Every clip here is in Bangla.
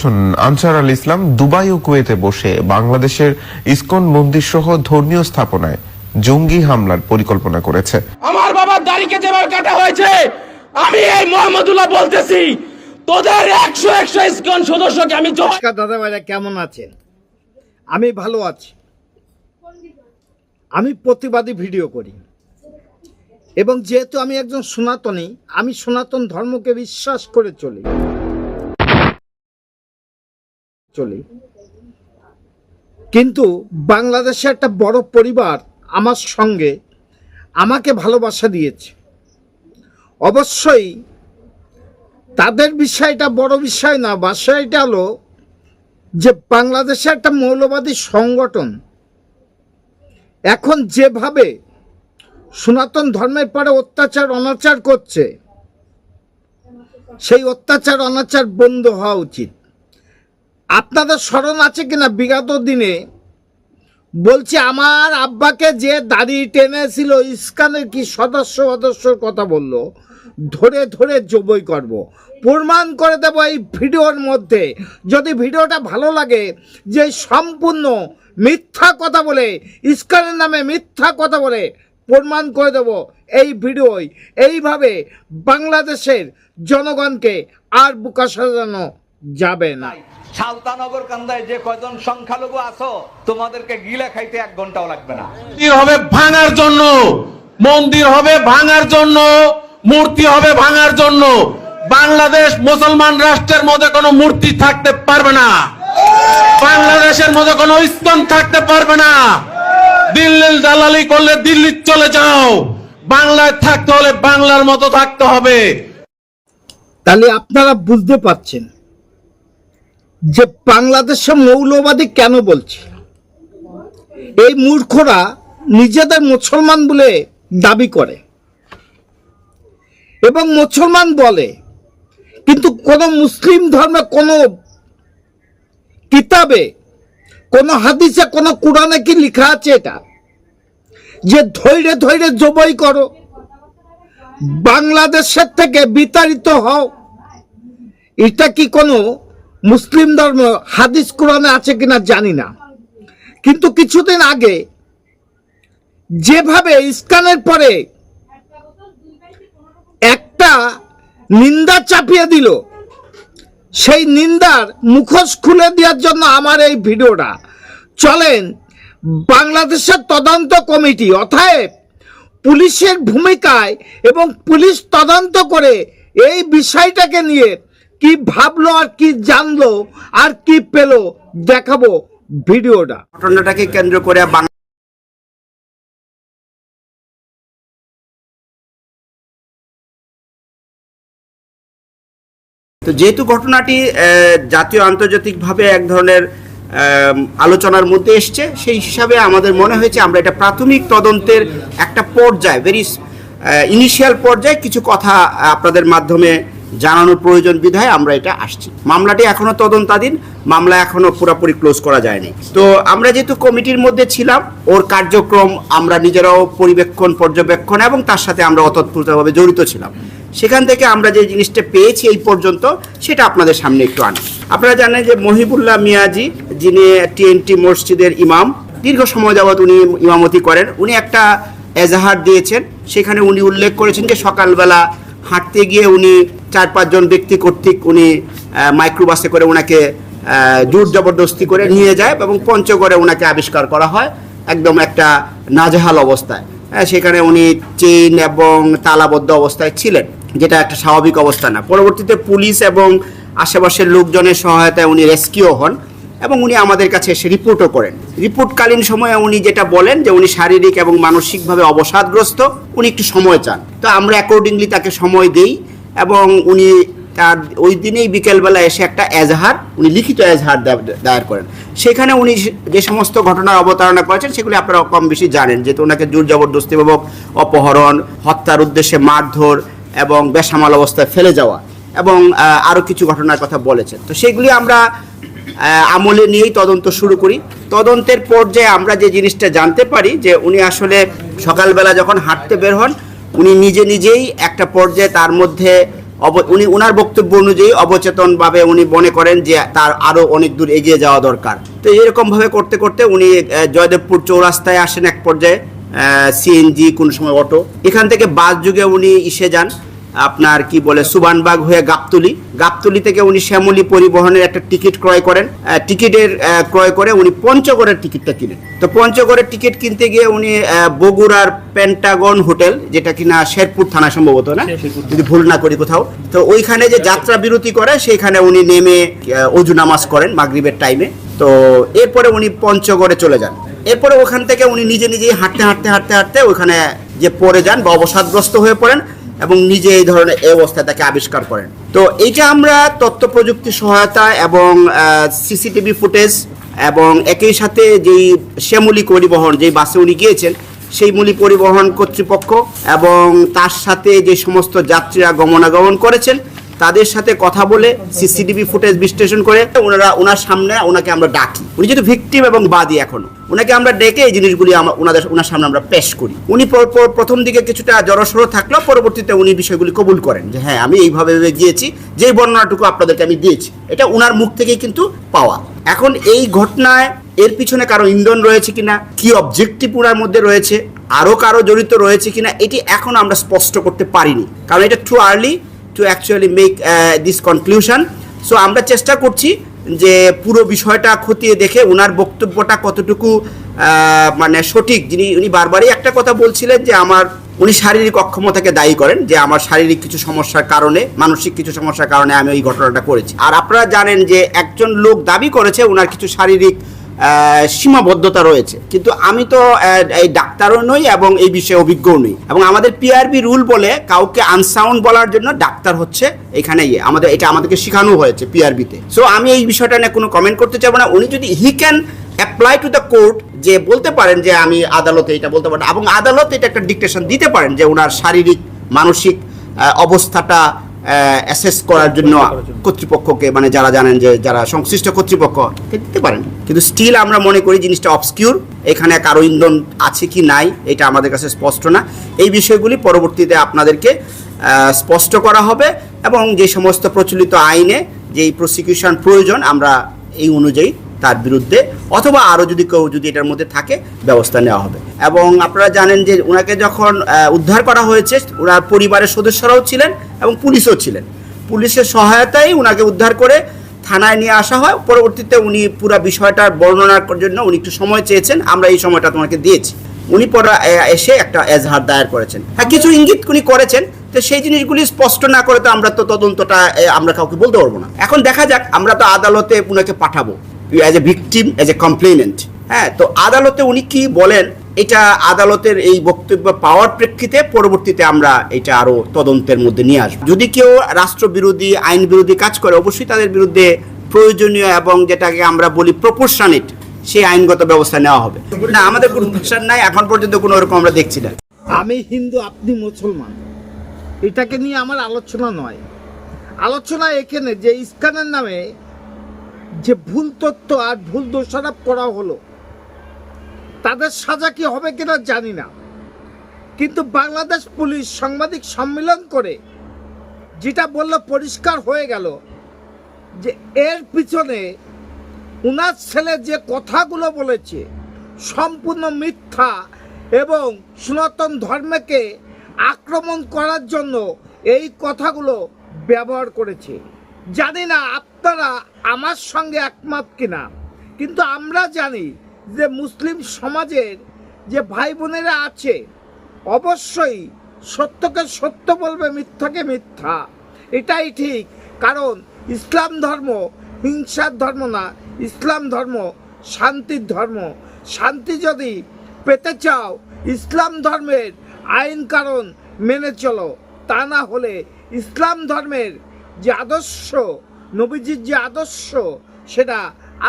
সংগঠন আনসার আল ইসলাম দুবাই ও কুয়েতে বসে বাংলাদেশের ইসকন মন্দির সহ ধর্মীয় স্থাপনায় জঙ্গি হামলার পরিকল্পনা করেছে। আমার বাবার দাড়িকে যেভাবে কাটা হয়েছে, আমি এই মোহাম্মদুল্লাহ বলতেছি, তোদের 100 ইসকন সদস্যকে আমি নমস্কার দাদা ভাইরা, কেমন আছেন? আমি ভালো আছি। আমি প্রতিবাদী ভিডিও করি এবং যেহেতু আমি একজন সনাতনী, আমি সনাতন ধর্মকে বিশ্বাস করে চলি। কিন্তু বাংলাদেশে একটা বড় পরিবার আমার সঙ্গে আমাকে ভালোবাসা দিয়েছে। অবশ্যই তাদের বিষয়টা বড় বিষয় না, বিষয়টা হলো যে বাংলাদেশে একটা মৌলবাদী সংগঠন এখন যেভাবে সনাতন ধর্মের পরে অত্যাচার অনাচার করছে, সেই অত্যাচার অনাচার বন্ধ হওয়া উচিত। আপনাদের স্মরণ আছে কিনা, বিগত দিনে বলছি আমার আব্বাকে যে দাড়ি টেনেছিল, ইসকনের কি সদস্যর কথা বলল, ধরে ধরে জবই করব, প্রমাণ করে দেব এই ভিডিওর মধ্যে। যদি ভিডিওটা ভালো লাগে, যে সম্পূর্ণ মিথ্যা কথা বলে, ইসকনের নামে মিথ্যা কথা বলে, প্রমাণ করে দেব এই ভিডিওই। এইভাবে বাংলাদেশের জনগণকে আর বোকা সাজানো যাবে না। সালতানগর কান্দায় যে কয়জন সংখ্যালঘু আছো, তোমাদেরকে গিলা খাইতে 1 ঘন্টাও লাগবে না। মন্দির হবে ভাঙার জন্য, মন্দির হবে ভাঙার জন্য, মূর্তি হবে ভাঙার জন্য। বাংলাদেশ মুসলমান রাষ্ট্রের মধ্যে কোনো মূর্তি থাকতে পারবে না, বাংলাদেশের মধ্যে কোনো ইসকন থাকতে পারবে না। দিল্লির দালালি করলে দিল্লি চলে যাও, বাংলায় থাকতে হলে বাংলার মতো থাকতে হবে। তাহলে আপনারা বুঝতে পারছেন যে বাংলাদেশে মৌলবাদী কেন বলছে। এই মূর্খরা নিজেদের মুসলমান বলে দাবি করে এবং মুসলমান বলে, কিন্তু কোন মুসলিম ধর্মে, কোন কিতাবে, কোন হাদিসে, কোন কোরআনে কি লেখা আছে এটা যে ধৈর্য ধৈর্য জবাই করো, বাংলাদেশের থেকে বিতাড়িত হও? এটা কি কোনো মুসলিম ধর্ম হাদিস কোরআনে আছে কিনা জানি না, কিন্তু কিছুদিন আগে যেভাবে ইসকনের পরে একটা নিন্দা চাপিয়ে দিল, সেই নিন্দার মুখোশ খুলে দেওয়ার জন্য আমার এই ভিডিওটা। চলেন বাংলাদেশের তদন্ত কমিটি, অর্থাৎ পুলিশের ভূমিকায় এবং পুলিশ তদন্ত করে এই বিষয়টাকে নিয়ে কি ভাবলো আর কি জানলো আর কি পেল, দেখাবো ভিডিওটা। ঘটনাটাকে কেন্দ্র করে তো যেহেতু ঘটনাটি জাতীয় আন্তর্জাতিকভাবে এক ধরনের আলোচনার মধ্যে এসছে, সেই হিসাবে আমাদের মনে হয়েছে আমরা এটা প্রাথমিক তদন্তের একটা পর্যায়ে, ভেরি ইনিশিয়াল পর্যায়ে কিছু কথা আপনাদের মাধ্যমে জানানোর প্রয়োজন বিধায় আমরা এটা আসছি। মামলাটি এখনো তদন্তাধীন, মামলা এখনো পুরোপুরি ক্লোজ করা যায়নি। তো আমরা যেহেতু কমিটির মধ্যে ছিলাম, ওর কার্যক্রম আমরা নিজেরাও পর্যবেক্ষণ এবং তার সাথে আমরা অতপ্রতভাবে জড়িত ছিলাম। সেখান থেকে আমরা যে জিনিসটা পেয়েছি এই পর্যন্ত, সেটা আপনাদের সামনে একটু আনি। আপনারা জানেন যে মহিবুল্লাহ মিয়াজি, যিনি টিএনটি মসজিদের ইমাম, দীর্ঘ সময় যাবৎ উনি ইমামতি করেন, উনি একটা এজাহার দিয়েছেন। সেখানে উনি উল্লেখ করেছেন যে সকালবেলা হাঁটতে গিয়ে উনি 4-5 জন ব্যক্তি কর্তৃক উনি মাইক্রোবাসে করে ওনাকে জোর জবরদস্তি করে নিয়ে যায় এবং পঞ্চগড়ে ওনাকে আবিষ্কার করা হয় একদম একটা নাজেহাল অবস্থায়। সেখানে উনি চেইন এবং তালাবদ্ধ অবস্থায় ছিলেন, যেটা একটা স্বাভাবিক অবস্থা না। পরবর্তীতে পুলিশ এবং আশেপাশের লোকজনের সহায়তায় উনি রেস্কিউ হন এবং উনি আমাদের কাছে এসে রিপোর্টও করেন। রিপোর্টকালীন সময়ে উনি যেটা বলেন যে উনি শারীরিক এবং মানসিকভাবে অবসাদগ্রস্ত, উনি একটু সময় চান। তো আমরা অ্যাকর্ডিংলি তাকে সময় দেই এবং উনি তার ওই দিনেই বিকেলবেলা এসে একটা এজাহার, উনি লিখিত এজাহার দায়ের করেন। সেখানে উনি যে সমস্ত ঘটনার অবতারণা করেছেন সেগুলি আপনারা কম বেশি জানেন, যেহেতু ওনাকে জোর জবরদস্তিপূর্বক অপহরণ, হত্যার উদ্দেশ্যে মারধর এবং বেসামাল অবস্থায় ফেলে যাওয়া এবং আরও কিছু ঘটনার কথা বলেছেন। তো সেগুলি আমরা আমলে নিয়েই তদন্ত শুরু করি। তদন্তের পর্যায়ে আমরা যে জিনিসটা জানতে পারি যে উনি আসলে সকালবেলা যখন হাঁটতে বের হন, উনি নিজেই একটা পর্যায়ে তার মধ্যে উনি ওনার বক্তব্য অনুযায়ী অবচেতনভাবে উনি মনে করেন যে তার আরো অনেক দূর এগিয়ে যাওয়া দরকার। তো এরকম ভাবে করতে করতে উনি জয়দেবপুর চৌরাস্তায় আসেন এক পর্যায়ে, সিএনজি কোন সময় অটো, এখান থেকে বাস যুগে উনি ইসে যান আপনার কি বলে সুবানবাগ হয়ে গাবতলি থেকে উনি শ্যামলী পরিবহনের একটা টিকিট ক্রয় করেন। টিকিটের ক্রয় করে উনি পঞ্চগড়ের টিকিটটা কিনেন। তো পঞ্চগড়ের টিকিট কিনতে গিয়ে উনি বগুড়ার পেন্টাগন হোটেল, যেটা কিনা শেরপুর থানা সম্ভবত, না যদি ভুল না করি কোথাও, তো ওইখানে যে যাত্রা বিরতি করে সেইখানে উনি নেমে অজু নামাজ করেন মাগরিবের টাইমে। তো এরপরে উনি পঞ্চগড়ে চলে যান। এরপরে ওখান থেকে উনি নিজেই হাঁটতে ওখানে যে পড়ে যান বা অবসাদগ্রস্ত হয়ে পড়েন এবং নিজে এই ধরনের এই অবস্থায় তাকে আবিষ্কার করেন। তো এইটা আমরা তথ্য প্রযুক্তির সহায়তা এবং সিসিটিভি ফুটেজ এবং একই সাথে যেই শ্যামলী পরিবহন, যেই বাসে উনি গিয়েছেন সেই মূলী পরিবহন কর্তৃপক্ষ এবং তার সাথে যে সমস্ত যাত্রীরা গমনাগমন করেছেন তাদের সাথে কথা বলে সিসিটিভি ফুটেজ বিশ্লেষণ করে ওনার সামনে ওনাকে আমরা ডাকি। উনি যেহেতু ভিকটিম এবং বাদী, এখনো ওনাকে আমরা ডেকে এই জিনিসগুলি ওনার সামনে আমরা পেশ করি। উনি প্রথম দিকে কিছুটা জড়সড় থাকলেও পরবর্তীতে উনি বিষয়গুলি কবুল করেন যে হ্যাঁ আমি এইভাবে গিয়েছি, যেই বর্ণনাটুকু আপনাদেরকে আমি দিয়েছি এটা ওনার মুখ থেকেই কিন্তু পাওয়া। এখন এই ঘটনায় এর পিছনে কারো ইন্ধন রয়েছে কিনা, কি অবজেক্টিভ ওনার মধ্যে রয়েছে, আরো কারো জড়িত রয়েছে কিনা, এটি এখন আমরা স্পষ্ট করতে পারিনি, কারণ এটা too early to actually make this conclusion. So আমরা চেষ্টা করছি যে পুরো বিষয়টা খতিয়ে দেখে ওনার বক্তব্যটা কতটুকু মানে সঠিক। উনি বারবারই একটা কথা বলছিলেন যে উনি শারীরিক অক্ষমতাকে দায়ী করেন, যে আমার শারীরিক কিছু সমস্যার কারণে, মানসিক কিছু সমস্যার কারণে আমি ওই ঘটনাটা করেছি। আর আপনারা জানেন যে একজন লোক দাবি করেছে ওনার কিছু শারীরিক সীমাবদ্ধতা রয়েছে, কিন্তু আমি তো এই ডাক্তারও নই এবং এই বিষয়ে অভিজ্ঞও নই, এবং আমাদের পিআরবি রুল বলে কাউকে আনসাউন্ড বলার জন্য ডাক্তার হচ্ছে এখানে এটা আমাদেরকে শেখানো হয়েছে পিআরবিতে। সো আমি এই বিষয়টা নিয়ে কোনো কমেন্ট করতে চাইবো না। উনি যদি he can apply to the court, যে বলতে পারেন যে আমি আদালতে এটা বলতে পারেন, এবং আদালতে এটা একটা ডিকটেশন দিতে পারেন যে ওনার শারীরিক মানসিক অবস্থাটা অ্যাসেস করার জন্য কর্তৃপক্ষকে, মানে যারা জানেন যে যারা সংশ্লিষ্ট কর্তৃপক্ষ দিতে পারেন, কিন্তু স্টিল আমরা মনে করি জিনিসটা অবস্কিউর, এখানে কারো ইন্ধন আছে কি নাই এটা আমাদের কাছে স্পষ্ট না। এই বিষয়গুলি পরবর্তীতে আপনাদেরকে স্পষ্ট করা হবে এবং যে সমস্ত প্রচলিত আইনে যেই প্রসিকিউশন প্রয়োজন আমরা এই অনুযায়ী তার বিরুদ্ধে অথবা আরও যদি কেউ যদি এটার মধ্যে থাকে ব্যবস্থা নেওয়া হবে। এবং আপনারা জানেন যে ওনাকে যখন উদ্ধার করা হয়েছে ওনার পরিবারের সদস্যরাও ছিলেন এবং পুলিশও ছিলেন। পুলিশের সহায়তায় ওনাকে উদ্ধার করে থানায় নিয়ে আসা হয়। পরবর্তীতে উনি পুরো বিষয়টার বর্ণনার জন্য উনি একটু সময় চেয়েছেন, আমরা এই সময়টা তোমাকে দিয়েছি। উনি পরে এসে একটা এজাহার দায়ের করেছেন। হ্যাঁ, কিছু ইঙ্গিত উনি করেছেন, তো সেই জিনিসগুলি স্পষ্ট না করে তো আমরা তো তদন্তটা আমরা কাউকে বলতে পারবো না। এখন দেখা যাক, আমরা তো আদালতে উনাকে পাঠাবো as a victim, as a complainant. হ্যাঁ, তো আদালতে উনি কি বলেন এটা আদালতের এই বক্তব্য পাওয়ার প্রেক্ষিতে পরবর্তীতে আমরা এটা আরো তদন্তের মধ্যে নিয়ে আসবো। যদি কেউ রাষ্ট্রবিরোধী, আইন বিরোধী কাজ করে অবশ্যই তাদের বিরুদ্ধে প্রয়োজনীয় এবং যেটাকে আমরা বলি প্রপোর্শনেট সেই আইনগত ব্যবস্থা নেওয়া হবে। না, আমাদের কোনো প্রেশার নাই, এখন পর্যন্ত কোনো ওরকম আমরা দেখছি না। আমি হিন্দু, আপনি মুসলমান, এটাকে নিয়ে আমার আলোচনা নয়। আলোচনা এখানে যে ইস্কানের নামে যে ভুল তথ্য আর ভুল দোষারোপ করা হলো, তাদের সাজা কি হবে কিনা জানি না, কিন্তু বাংলাদেশ পুলিশ সাংবাদিক সম্মেলন করে যেটা বললো পরিষ্কার হয়ে গেল যে এর পিছনে উনার ছেলে যে কথাগুলো বলেছে সম্পূর্ণ মিথ্যা এবং সনাতন ধর্মকে আক্রমণ করার জন্য এই কথাগুলো ব্যবহার করেছে। জানি না আপনারা আমার সঙ্গে একমত কিনা, কিন্তু আমরা জানি যে মুসলিম সমাজের যে ভাই বোনেরা আছে অবশ্যই সত্যকে সত্য বলবে, মিথ্যাকে মিথ্যা, এটাই ঠিক। কারণ ইসলাম ধর্ম হিংসার ধর্ম না, ইসলাম ধর্ম শান্তির ধর্ম। শান্তি যদি পেতে চাও ইসলাম ধর্মের আইন কারণ মেনে চলো, তা না হলে ইসলাম ধর্মের যে আদর্শ, নবীজির যে আদর্শ, সেটা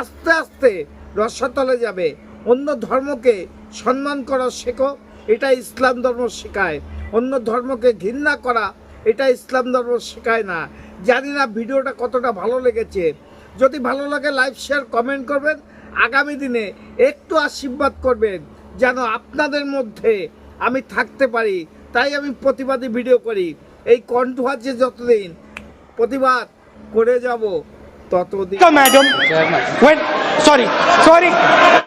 আস্তে আস্তে রসাতলে যাবে। অন্য ধর্মকে সম্মান করা শেখো, এটা ইসলাম ধর্ম শেখায়। অন্য ধর্মকে ঘৃণা করা এটা ইসলাম ধর্ম শেখায় না। জানি না ভিডিওটা কতটা ভালো লেগেছে। যদি ভালো লাগে লাইক, শেয়ার, কমেন্ট করবেন। আগামী দিনে একটু আশীর্বাদ করবেন যেন আপনাদের মধ্যে আমি থাকতে পারি, তাই আমি প্রতিবাদী ভিডিও করি। এই কণ্ঠ আছে যতদিন প্রতিবাদ করে যাব ততদিন। Madam, when sorry.